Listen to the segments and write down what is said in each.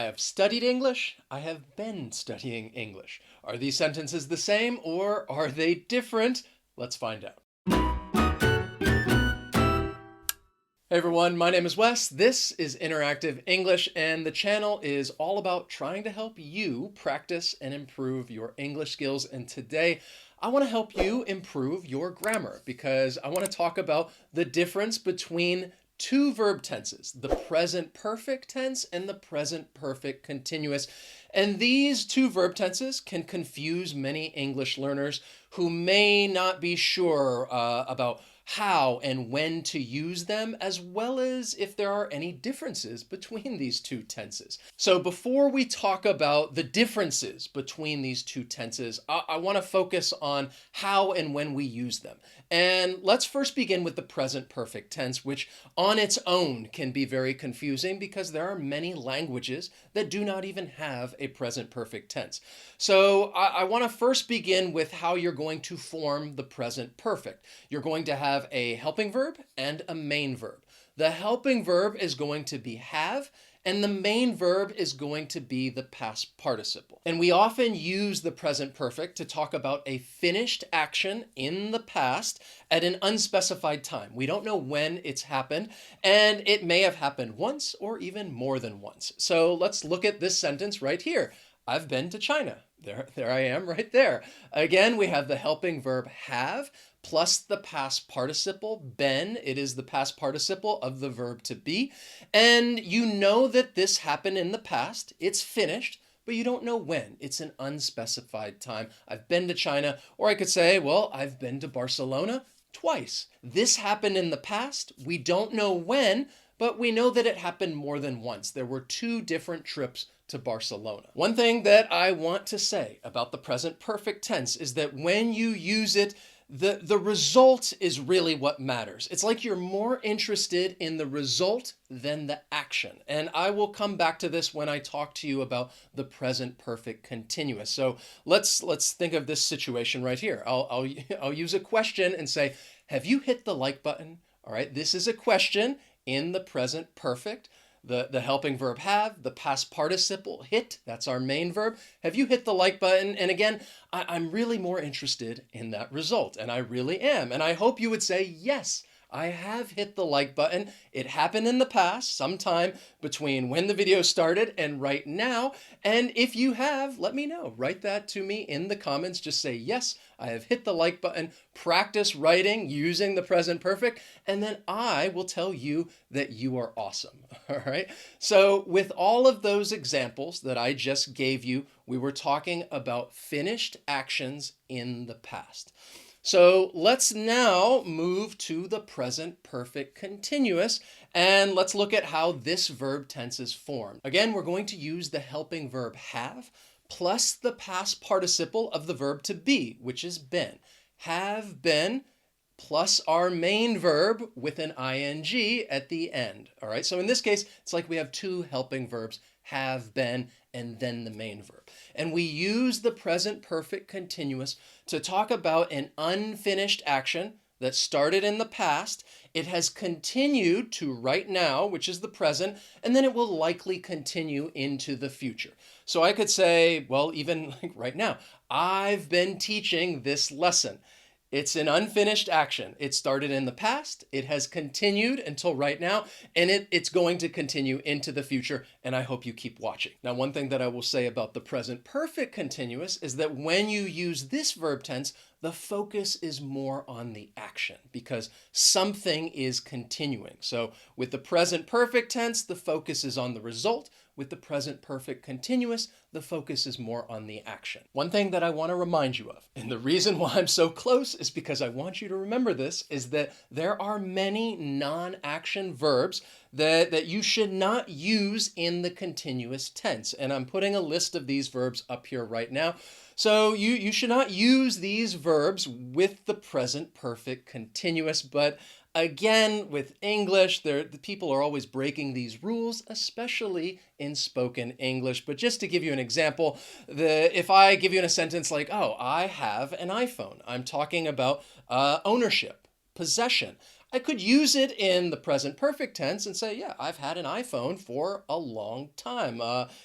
I have studied English. I have been studying English. Are these sentences the same or are they different? Let's find out. Hey everyone, my name is Wes. This is Interactive English, and the channel is all about trying to help you practice and improve your English skills. And today, I want to help you improve your grammar because I want to talk about the difference between two verb tenses, the present perfect tense and the present perfect continuous. And these two verb tenses can confuse many English learners who may not be sure about how and when to use them, as well as if there are any differences between these two tenses. So before we talk about the differences between these two tenses, I want to focus on how and when we use them. And let's first begin with the present perfect tense, which on its own can be very confusing because there are many languages that do not even have a present perfect tense. So I want to first begin with how you're going to form the present perfect. You're going to have a helping verb and a main verb. The helping verb is going to be have, and the main verb is going to be the past participle. And we often use the present perfect to talk about a finished action in the past at an unspecified time. We don't know when it's happened, and it may have happened once or even more than once. So let's look at this sentence right here. I've been to China. There I am right there. Again, we have the helping verb have plus the past participle been. It is the past participle of the verb to be. And you know that this happened in the past. It's finished, but you don't know when. It's an unspecified time. I've been to China, or I could say, well, I've been to Barcelona twice. This happened in the past. We don't know when, but we know that it happened more than once. There were two different trips to Barcelona. One thing that I want to say about the present perfect tense is that when you use it, the result is really what matters. It's like you're more interested in the result than the action. And I will come back to this when I talk to you about the present perfect continuous. So let's think of this situation right here. I'll use a question and say, have you hit the like button? All right, this is a question in the present perfect. The helping verb have, the past participle hit, that's our main verb. Have you hit the like button? And again, I'm really more interested in that result, and I really am. And I hope you would say, yes, I have hit the like button. It happened in the past, sometime between when the video started and right now. And if you have, let me know. Write that to me in the comments. Just say, yes, I have hit the like button. Practice writing using the present perfect. And then I will tell you that you are awesome. All right. So with all of those examples that I just gave you, we were talking about finished actions in the past. So let's now move to the present perfect continuous, and let's look at how this verb tense is formed. Again, we're going to use the helping verb have plus the past participle of the verb to be, which is been. Have been plus our main verb with an ing at the end. All right, so in this case, it's like we have two helping verbs, have been, and then the main verb. And we use the present perfect continuous to talk about an unfinished action that started in the past. It has continued to right now, which is the present, and then it will likely continue into the future. So I could say, well, even like right now, I've been teaching this lesson. It's an unfinished action. It started in the past, it has continued until right now, and it's going to continue into the future, and I hope you keep watching. Now, one thing that I will say about the present perfect continuous is that when you use this verb tense, the focus is more on the action because something is continuing. So with the present perfect tense, the focus is on the result. With the present perfect continuous, the focus is more on the action. One thing that I want to remind you of, and the reason why I'm so close is because I want you to remember this, is that there are many non-action verbs that you should not use in the continuous tense. And I'm putting a list of these verbs up here right now. So you should not use these verbs with the present perfect continuous, but again, with English, the people are always breaking these rules, especially in spoken English. But just to give you an example, if I give you in a sentence like, oh, I have an iPhone, I'm talking about ownership, possession. I could use it in the present perfect tense and say, yeah, I've had an iPhone for a long time.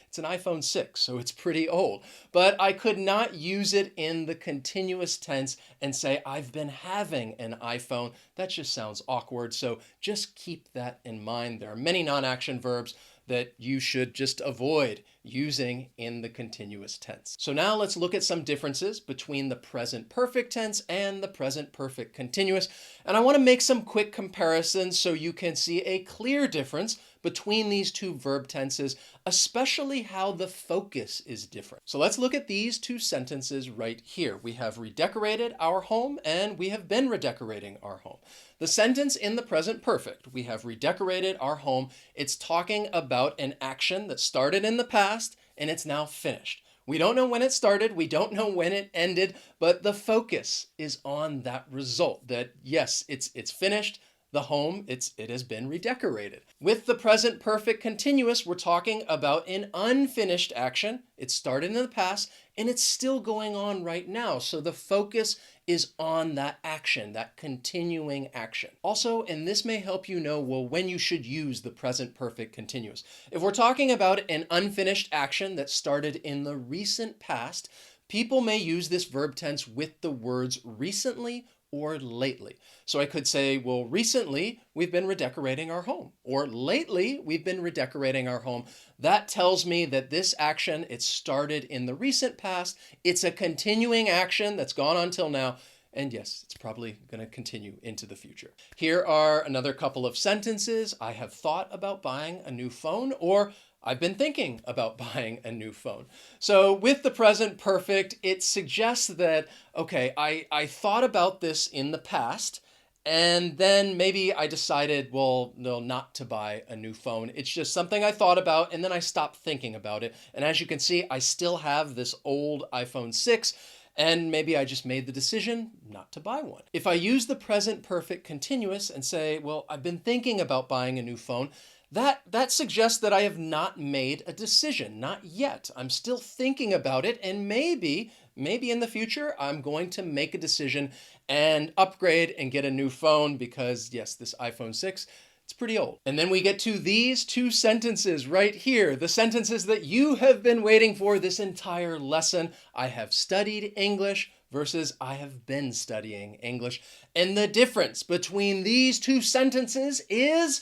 It's an iPhone 6, so it's pretty old. But I could not use it in the continuous tense and say, I've been having an iPhone. That just sounds awkward. So just keep that in mind. There are many non-action verbs that you should just avoid using in the continuous tense. So now let's look at some differences between the present perfect tense and the present perfect continuous. And I want to make some quick comparisons so you can see a clear difference between these two verb tenses, especially how the focus is different. So let's look at these two sentences right here. We have redecorated our home and we have been redecorating our home. The sentence in the present perfect, we have redecorated our home. It's talking about an action that started in the past and it's now finished. We don't know when it started, we don't know when it ended, but the focus is on that result that yes, it's finished. The home, it has been redecorated. With the present perfect continuous, we're talking about an unfinished action. It started in the past and it's still going on right now. So the focus is on that action, that continuing action. Also, and this may help you know, well, when you should use the present perfect continuous. If we're talking about an unfinished action that started in the recent past, people may use this verb tense with the words recently or lately. So I could say, well, recently we've been redecorating our home, or lately we've been redecorating our home. That tells me that this action, it started in the recent past. It's a continuing action that's gone on till now. And yes, it's probably going to continue into the future. Here are another couple of sentences. I have thought about buying a new phone, or I've been thinking about buying a new phone. So with the present perfect, it suggests that, okay, I thought about this in the past, and then maybe I decided, well, no, not to buy a new phone. It's just something I thought about, and then I stopped thinking about it. And as you can see, I still have this old iPhone 6, and maybe I just made the decision not to buy one. If I use the present perfect continuous and say, well, I've been thinking about buying a new phone, that suggests that I have not made a decision, not yet. I'm still thinking about it, and maybe in the future, I'm going to make a decision and upgrade and get a new phone because, yes, this iPhone 6, it's pretty old. And then we get to these two sentences right here, the sentences that you have been waiting for this entire lesson. I have studied English versus I have been studying English. And the difference between these two sentences is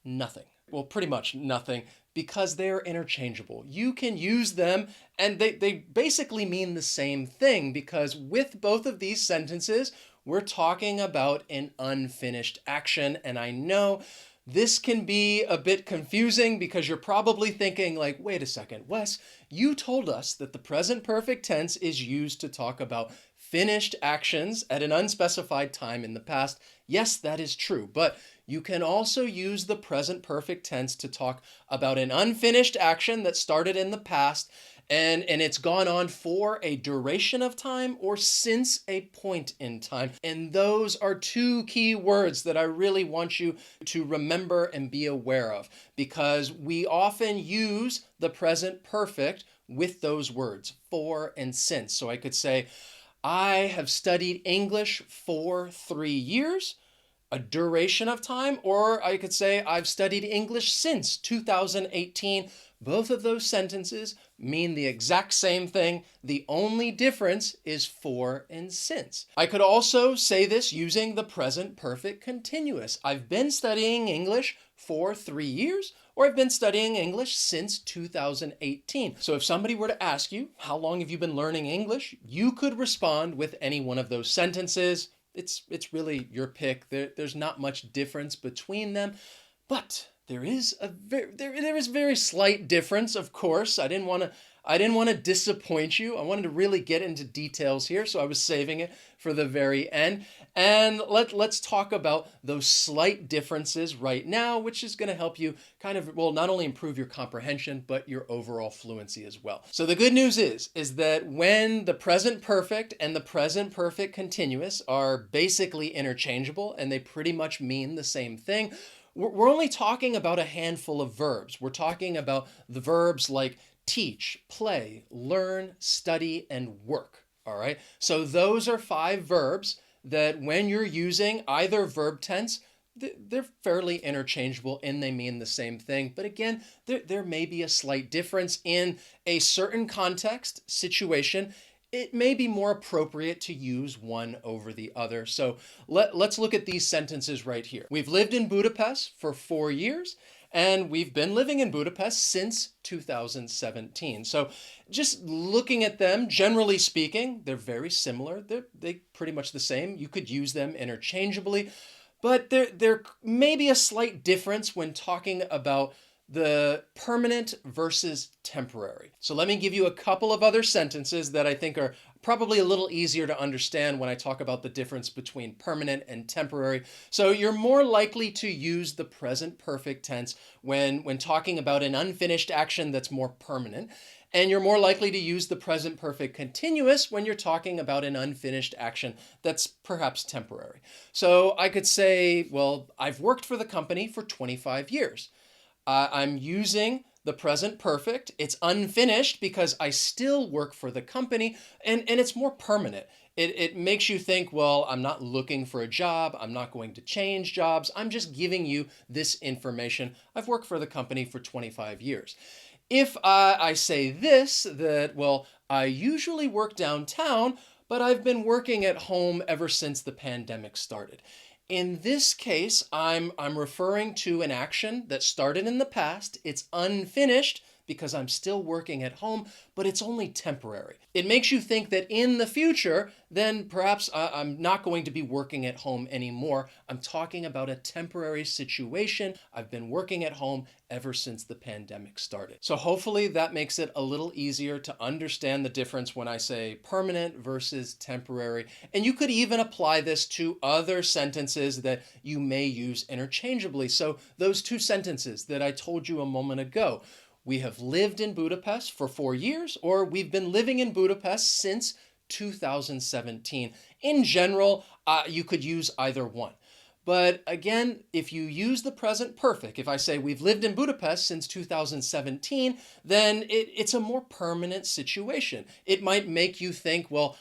nothing. Well, pretty much nothing, because they're interchangeable. You can use them and they basically mean the same thing, because with both of these sentences, we're talking about an unfinished action. And I know this can be a bit confusing because you're probably thinking like, wait a second, Wes, you told us that the present perfect tense is used to talk about finished actions at an unspecified time in the past. Yes, that is true, but you can also use the present perfect tense to talk about an unfinished action that started in the past and it's gone on for a duration of time or since a point in time. And those are two key words that I really want you to remember and be aware of, because we often use the present perfect with those words, for and since. So I could say, I have studied English for 3 years, a duration of time, or I could say I've studied English since 2018. Both of those sentences mean the exact same thing. The only difference is for and since. I could also say this using the present perfect continuous. I've been studying English for 3 years, or I've been studying English since 2018. So if somebody were to ask you, how long have you been learning English? You could respond with any one of those sentences. It's really your pick. There's not much difference between them, but there is very slight difference, of course. I didn't want to disappoint you. I wanted to really get into details here, so I was saving it for the very end. And let's talk about those slight differences right now, which is going to help you kind of, well, not only improve your comprehension, but your overall fluency as well. So the good news is that when the present perfect and the present perfect continuous are basically interchangeable and they pretty much mean the same thing, we're only talking about a handful of verbs. We're talking about the verbs like teach, play, learn, study, and work. All right. So those are 5 verbs that when you're using either verb tense, they're fairly interchangeable and they mean the same thing. But again, there may be a slight difference in a certain context, situation. It may be more appropriate to use one over the other. So let's look at these sentences right here. We've lived in Budapest for 4 years, and we've been living in Budapest since 2017. So just looking at them, generally speaking, they're very similar. They pretty much the same. You could use them interchangeably, but there may be a slight difference when talking about the permanent versus temporary. So let me give you a couple of other sentences that I think are probably a little easier to understand when I talk about the difference between permanent and temporary. So you're more likely to use the present perfect tense when talking about an unfinished action that's more permanent. And you're more likely to use the present perfect continuous when you're talking about an unfinished action that's perhaps temporary. So I could say, well, I've worked for the company for 25 years. I'm using the present perfect. It's unfinished because I still work for the company, and it's more permanent. It makes you think, well, I'm not looking for a job. I'm not going to change jobs. I'm just giving you this information. I've worked for the company for 25 years. If I say this, that, well, I usually work downtown, but I've been working at home ever since the pandemic started. In this case, I'm referring to an action that started in the past. It's unfinished because I'm still working at home, but it's only temporary. It makes you think that in the future, then perhaps I'm not going to be working at home anymore. I'm talking about a temporary situation. I've been working at home ever since the pandemic started. So hopefully that makes it a little easier to understand the difference when I say permanent versus temporary. And you could even apply this to other sentences that you may use interchangeably. So those two sentences that I told you a moment ago, we have lived in Budapest for 4 years, or we've been living in Budapest since 2017. In general, you could use either one. But again, if you use the present perfect, if I say we've lived in Budapest since 2017, then it's a more permanent situation. It might make you think, well,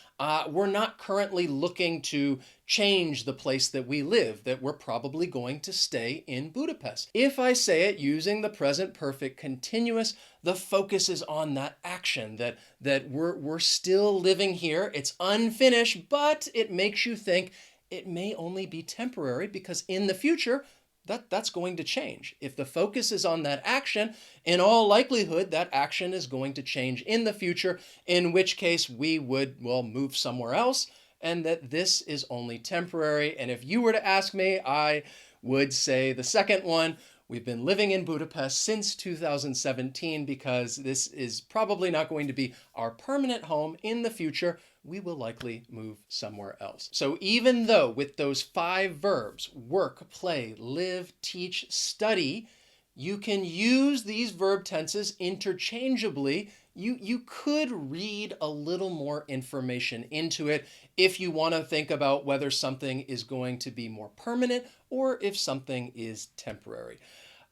we're not currently looking to change the place that we live, that we're probably going to stay in Budapest. If I say it using the present perfect continuous, the focus is on that action, that we're still living here. It's unfinished, but it makes you think it may only be temporary because in the future, that's going to change. If the focus is on that action, in all likelihood, that action is going to change in the future, in which case we would, well, move somewhere else, and that this is only temporary. And if you were to ask me, I would say the second one. We've been living in Budapest since 2017 because this is probably not going to be our permanent home in the future. We will likely move somewhere else. So even though with those 5 verbs, work, play, live, teach, study, you can use these verb tenses interchangeably. You could read a little more information into it if you want to think about whether something is going to be more permanent or if something is temporary.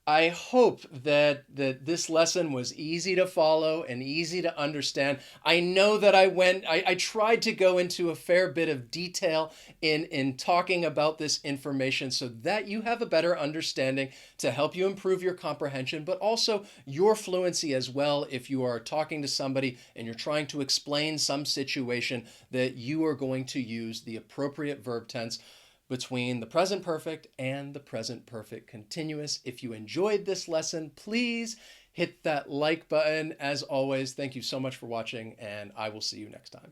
I hope that this lesson was easy to follow and easy to understand. I know that I tried to go into a fair bit of detail in talking about this information so that you have a better understanding to help you improve your comprehension, but also your fluency as well if you are talking to somebody and you're trying to explain some situation that you are going to use the appropriate verb tense between the present perfect and the present perfect continuous. If you enjoyed this lesson, please hit that like button. As always, thank you so much for watching, and I will see you next time.